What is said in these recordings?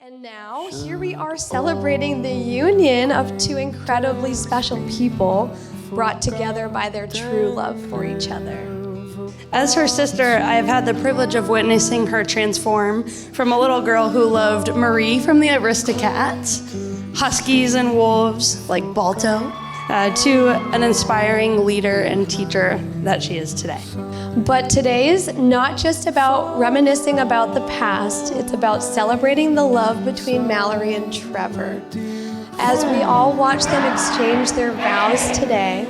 And now, here we are celebrating the union of two incredibly special people brought together by their true love for each other. As her sister, I have had the privilege of witnessing her transform from a little girl who loved Marie from the Aristocats, huskies and wolves like Balto, to an inspiring leader and teacher that she is today. But today's not just about reminiscing about the past, it's about celebrating the love between Mallory and Trevor. As we all watch them exchange their vows today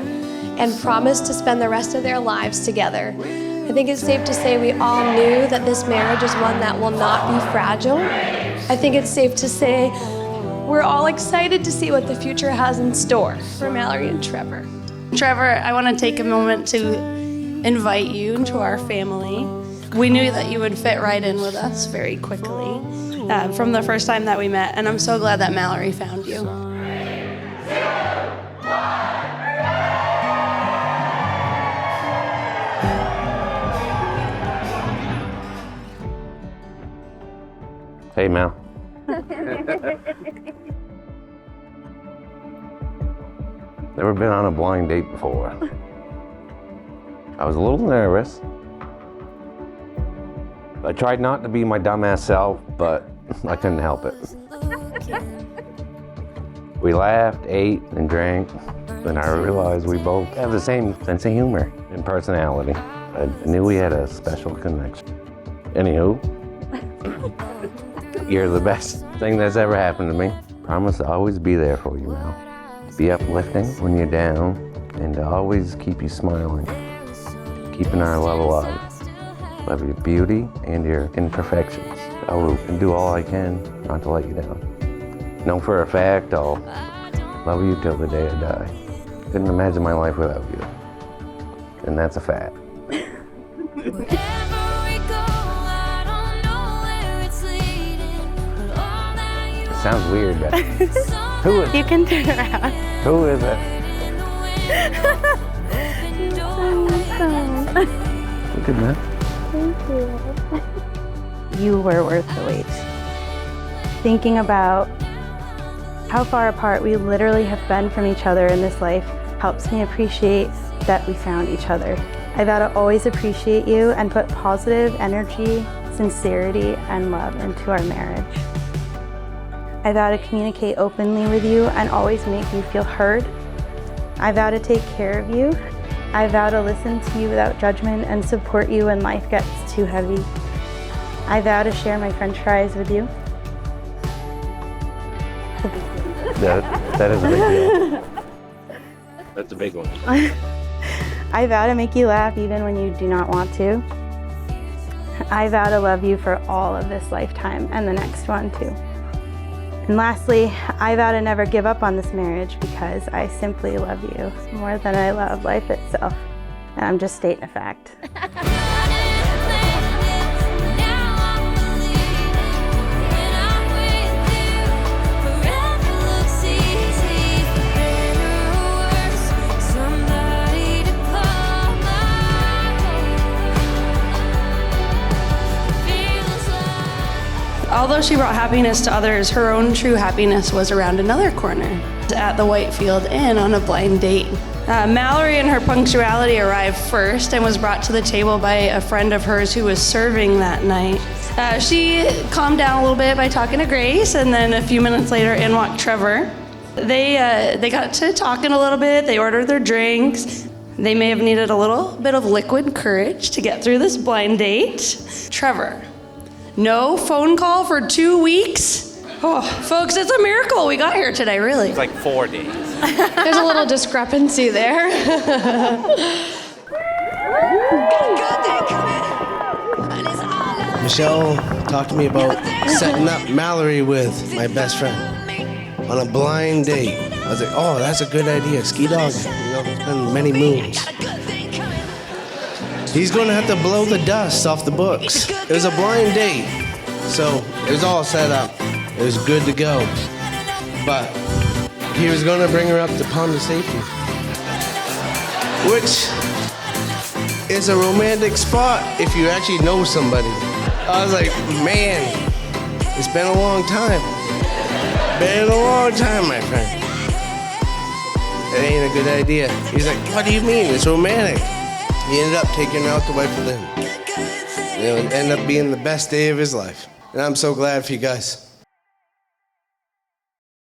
and promise to spend the rest of their lives together, I think it's safe to say we all knew that this marriage is one that will not be fragile. I think it's safe to say we're all excited to see what the future has in store for Mallory and Trevor. Trevor, I want to take a moment to invite you into our family. We knew that you would fit right in with us very quickly from the first time that we met, and I'm so glad that Mallory found you. Hey, Mal. Never been on a blind date before. I was a little nervous. I tried not to be my dumbass self, but I couldn't help it. We laughed, ate, and drank, and I realized we both have the same sense of humor and personality. I knew we had a special connection. Anywho, you're the best thing that's ever happened to me. Promise to always be there for you, Mal. To be uplifting when you're down, and to always keep you smiling. Keeping our love alive. Love your beauty and your imperfections. I will do all I can not to let you down. Know for a fact I'll love you till the day I die. Couldn't imagine my life without you. And that's a fact. It sounds weird, but who is You can turn around. Who is it? Good man. Thank you. You were worth the wait. Thinking about how far apart we literally have been from each other in this life helps me appreciate that we found each other. I vow to always appreciate you and put positive energy, sincerity, and love into our marriage. I vow to communicate openly with you and always make you feel heard. I vow to take care of you. I vow to listen to you without judgment and support you when life gets too heavy. I vow to share my french fries with you. That is a big deal. That's a big one. I vow to make you laugh even when you do not want to. I vow to love you for all of this lifetime and the next one too. And lastly, I vow to never give up on this marriage because I simply love you more than I love life itself. And I'm just stating a fact. Although she brought happiness to others, her own true happiness was around another corner, at the Whitefield Inn on a blind date. Mallory and her punctuality arrived first and was brought to the table by a friend of hers who was serving that night. She calmed down a little bit by talking to Grace, and then a few minutes later in walked Trevor. They got to talking a little bit, they ordered their drinks. They may have needed a little bit of liquid courage to get through this blind date. Trevor. No phone call for 2 weeks? Oh, folks, it's a miracle we got here today, really. It's like 4 days. There's a little discrepancy there. Michelle talked to me about setting up Mallory with my best friend on a blind date. I was like, oh, that's a good idea. Ski dog, it's been many moons. He's going to have to blow the dust off the books. It was a blind date, so it was all set up. It was good to go. But he was going to bring her up to Pound of Safety, which is a romantic spot if you actually know somebody. I was like, man, It's been a long time. Been a long time, my friend. It ain't a good idea. He's like, what do you mean? It's romantic. He ended up taking her out to wife with him. It ended up being the best day of his life. And I'm so glad for you guys.